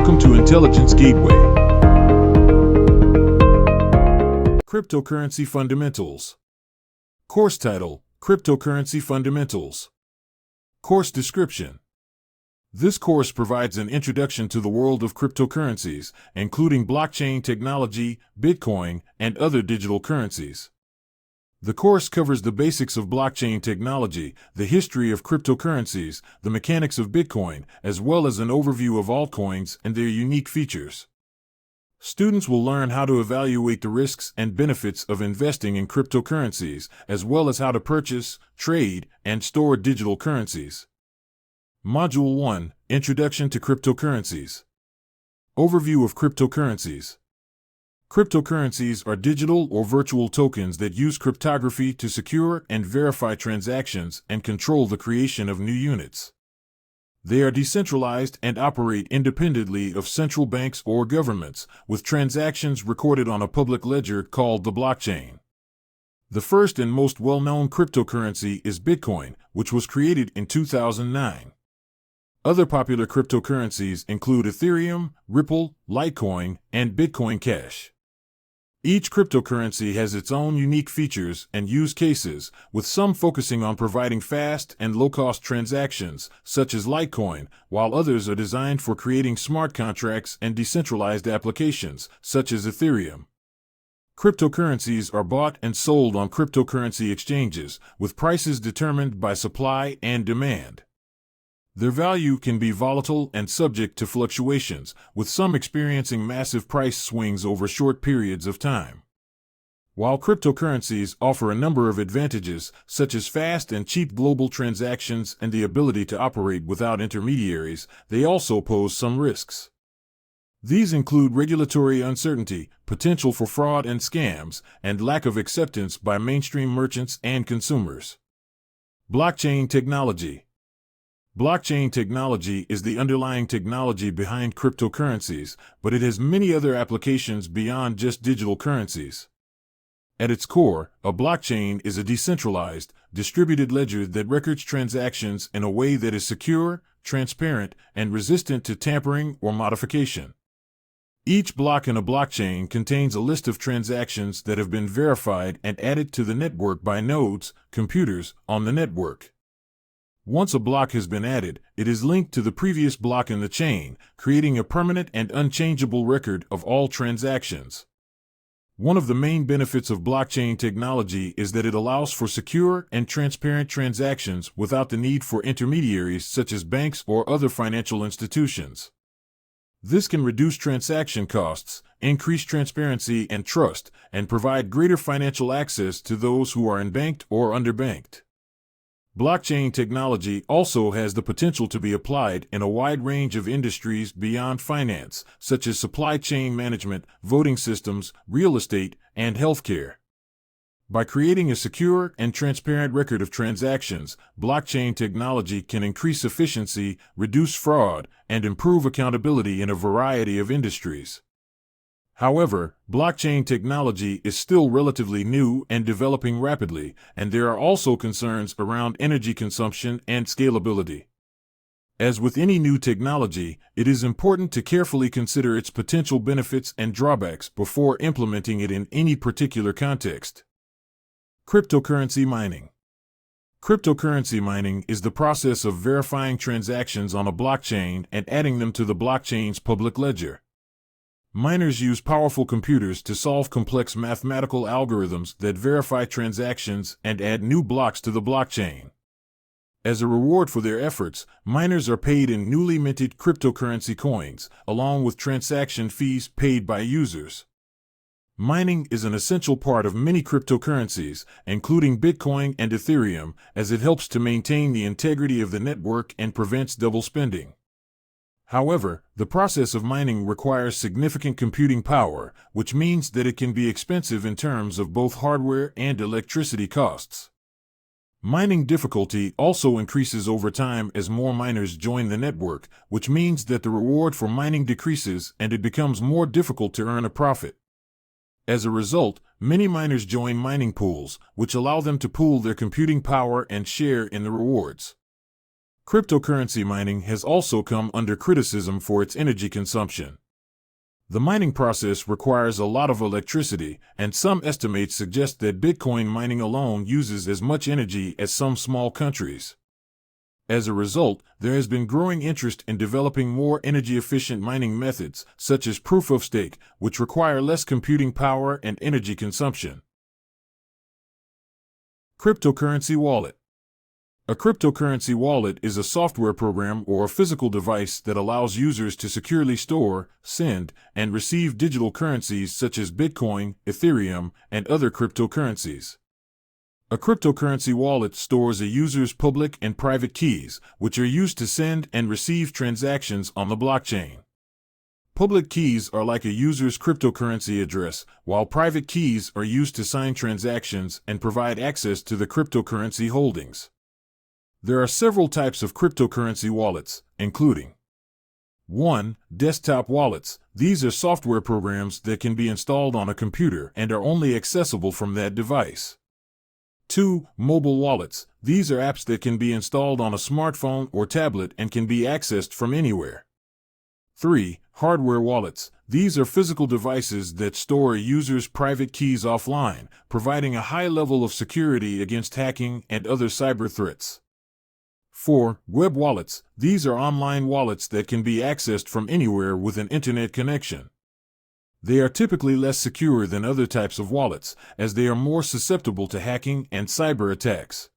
Welcome to Intelligence Gateway. Cryptocurrency Fundamentals. Course title: Cryptocurrency Fundamentals. Course description. This course provides an introduction to the world of cryptocurrencies, including blockchain technology, Bitcoin, and other digital currencies. The course covers the basics of blockchain technology, the history of cryptocurrencies, the mechanics of Bitcoin, as well as an overview of altcoins and their unique features. Students will learn how to evaluate the risks and benefits of investing in cryptocurrencies, as well as how to purchase, trade, and store digital currencies. Module 1: Introduction to Cryptocurrencies. Overview of cryptocurrencies. Cryptocurrencies are digital or virtual tokens that use cryptography to secure and verify transactions and control the creation of new units. They are decentralized and operate independently of central banks or governments, with transactions recorded on a public ledger called the blockchain. The first and most well-known cryptocurrency is Bitcoin, which was created in 2009. Other popular cryptocurrencies include Ethereum, Ripple, Litecoin, and Bitcoin Cash. Each cryptocurrency has its own unique features and use cases, with some focusing on providing fast and low-cost transactions, such as Litecoin, while others are designed for creating smart contracts and decentralized applications, such as Ethereum. Cryptocurrencies are bought and sold on cryptocurrency exchanges, with prices determined by supply and demand. Their value can be volatile and subject to fluctuations, with some experiencing massive price swings over short periods of time. While cryptocurrencies offer a number of advantages, such as fast and cheap global transactions and the ability to operate without intermediaries, they also pose some risks. These include regulatory uncertainty, potential for fraud and scams, and lack of acceptance by mainstream merchants and consumers. Blockchain technology. Blockchain technology is the underlying technology behind cryptocurrencies, but it has many other applications beyond just digital currencies. At its core, a blockchain is a decentralized, distributed ledger that records transactions in a way that is secure, transparent, and resistant to tampering or modification. Each block in a blockchain contains a list of transactions that have been verified and added to the network by nodes, computers, on the network. Once a block has been added, it is linked to the previous block in the chain, creating a permanent and unchangeable record of all transactions. One of the main benefits of blockchain technology is that it allows for secure and transparent transactions without the need for intermediaries such as banks or other financial institutions. This can reduce transaction costs, increase transparency and trust, and provide greater financial access to those who are unbanked or underbanked. Blockchain technology also has the potential to be applied in a wide range of industries beyond finance, such as supply chain management, voting systems, real estate, and healthcare. By creating a secure and transparent record of transactions, blockchain technology can increase efficiency, reduce fraud, and improve accountability in a variety of industries. However, blockchain technology is still relatively new and developing rapidly, and there are also concerns around energy consumption and scalability. As with any new technology, it is important to carefully consider its potential benefits and drawbacks before implementing it in any particular context. Cryptocurrency mining. Cryptocurrency mining is the process of verifying transactions on a blockchain and adding them to the blockchain's public ledger. Miners use powerful computers to solve complex mathematical algorithms that verify transactions and add new blocks to the blockchain. As a reward for their efforts, miners are paid in newly minted cryptocurrency coins, along with transaction fees paid by users. Mining is an essential part of many cryptocurrencies, including Bitcoin and Ethereum, as it helps to maintain the integrity of the network and prevents double spending. However, the process of mining requires significant computing power, which means that it can be expensive in terms of both hardware and electricity costs. Mining difficulty also increases over time as more miners join the network, which means that the reward for mining decreases and it becomes more difficult to earn a profit. As a result, many miners join mining pools, which allow them to pool their computing power and share in the rewards. Cryptocurrency mining has also come under criticism for its energy consumption. The mining process requires a lot of electricity, and some estimates suggest that Bitcoin mining alone uses as much energy as some small countries. As a result, there has been growing interest in developing more energy-efficient mining methods, such as proof of stake, which require less computing power and energy consumption. Cryptocurrency wallet. A cryptocurrency wallet is a software program or a physical device that allows users to securely store, send, and receive digital currencies such as Bitcoin, Ethereum, and other cryptocurrencies. A cryptocurrency wallet stores a user's public and private keys, which are used to send and receive transactions on the blockchain. Public keys are like a user's cryptocurrency address, while private keys are used to sign transactions and provide access to the cryptocurrency holdings. There are several types of cryptocurrency wallets, including 1. Desktop wallets. These are software programs that can be installed on a computer and are only accessible from that device. 2. Mobile wallets. These are apps that can be installed on a smartphone or tablet and can be accessed from anywhere. 3. Hardware wallets. These are physical devices that store a user's private keys offline, providing a high level of security against hacking and other cyber threats. 4. Web wallets. These are online wallets that can be accessed from anywhere with an internet connection. They are typically less secure than other types of wallets, as they are more susceptible to hacking and cyber attacks.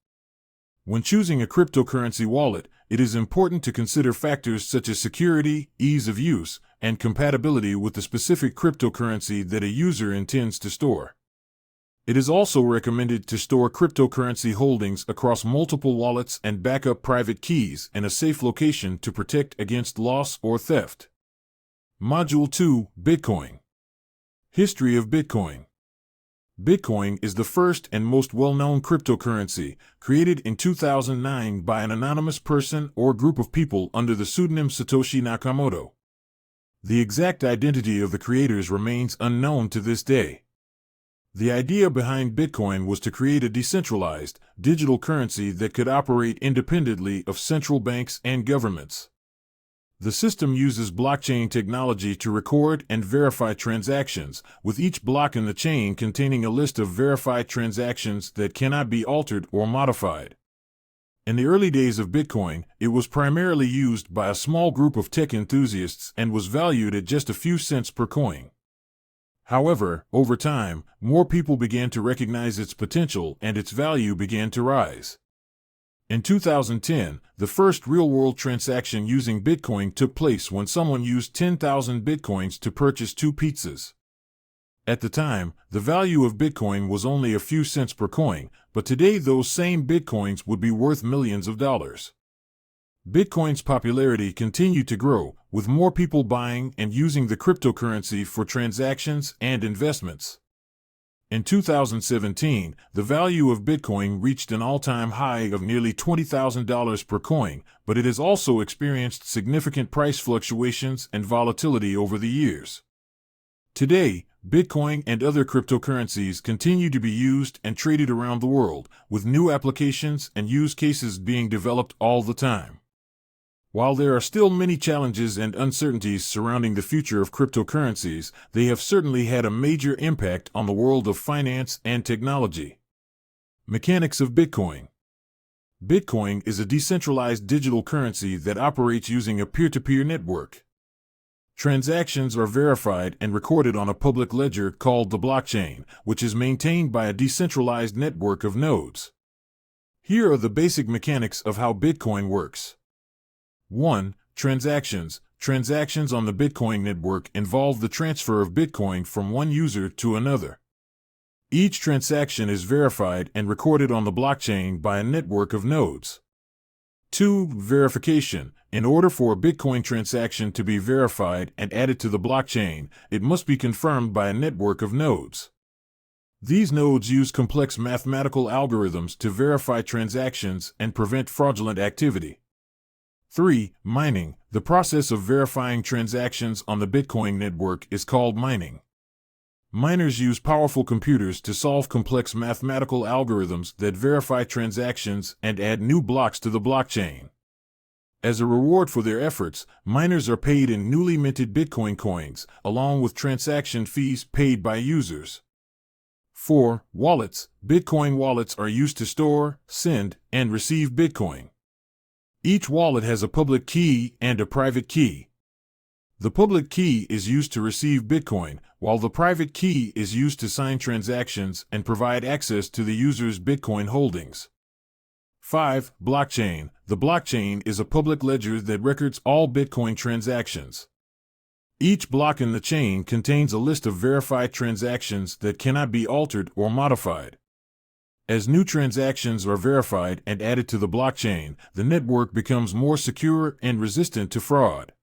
When choosing a cryptocurrency wallet, it is important to consider factors such as security, ease of use, and compatibility with the specific cryptocurrency that a user intends to store. It is also recommended to store cryptocurrency holdings across multiple wallets and back up private keys in a safe location to protect against loss or theft. Module 2. Bitcoin. History of Bitcoin. Bitcoin is the first and most well-known cryptocurrency, created in 2009 by an anonymous person or group of people under the pseudonym Satoshi Nakamoto. The exact identity of the creators remains unknown to this day. The idea behind Bitcoin was to create a decentralized, digital currency that could operate independently of central banks and governments. The system uses blockchain technology to record and verify transactions, with each block in the chain containing a list of verified transactions that cannot be altered or modified. In the early days of Bitcoin, it was primarily used by a small group of tech enthusiasts and was valued at just a few cents per coin. However, over time, more people began to recognize its potential and its value began to rise. In 2010, the first real-world transaction using Bitcoin took place when someone used 10,000 Bitcoins to purchase 2 pizzas. At the time, the value of Bitcoin was only a few cents per coin, but today those same Bitcoins would be worth millions of dollars. Bitcoin's popularity continued to grow, with more people buying and using the cryptocurrency for transactions and investments. In 2017, the value of Bitcoin reached an all-time high of nearly $20,000 per coin, but it has also experienced significant price fluctuations and volatility over the years. Today, Bitcoin and other cryptocurrencies continue to be used and traded around the world, with new applications and use cases being developed all the time. While there are still many challenges and uncertainties surrounding the future of cryptocurrencies, they have certainly had a major impact on the world of finance and technology. Mechanics of Bitcoin. Bitcoin is a decentralized digital currency that operates using a peer-to-peer network. Transactions are verified and recorded on a public ledger called the blockchain, which is maintained by a decentralized network of nodes. Here are the basic mechanics of how Bitcoin works. 1. Transactions. Transactions on the Bitcoin network involve the transfer of Bitcoin from one user to another. Each transaction is verified and recorded on the blockchain by a network of nodes. 2. Verification. In order for a Bitcoin transaction to be verified and added to the blockchain, it must be confirmed by a network of nodes. These nodes use complex mathematical algorithms to verify transactions and prevent fraudulent activity. 3. Mining. The process of verifying transactions on the Bitcoin network is called mining. Miners use powerful computers to solve complex mathematical algorithms that verify transactions and add new blocks to the blockchain. As a reward for their efforts, miners are paid in newly minted Bitcoin coins, along with transaction fees paid by users. 4. Wallets. Bitcoin wallets are used to store, send, and receive Bitcoin. Each wallet has a public key and a private key. The public key is used to receive Bitcoin, while the private key is used to sign transactions and provide access to the user's Bitcoin holdings. 5. Blockchain. The blockchain is a public ledger that records all Bitcoin transactions. Each block in the chain contains a list of verified transactions that cannot be altered or modified. As new transactions are verified and added to the blockchain, the network becomes more secure and resistant to fraud.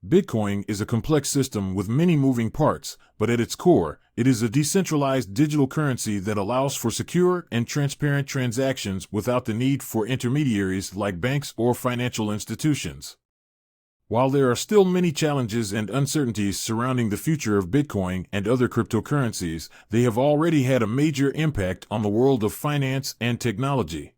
Bitcoin is a complex system with many moving parts, but at its core, it is a decentralized digital currency that allows for secure and transparent transactions without the need for intermediaries like banks or financial institutions. While there are still many challenges and uncertainties surrounding the future of Bitcoin and other cryptocurrencies, they have already had a major impact on the world of finance and technology.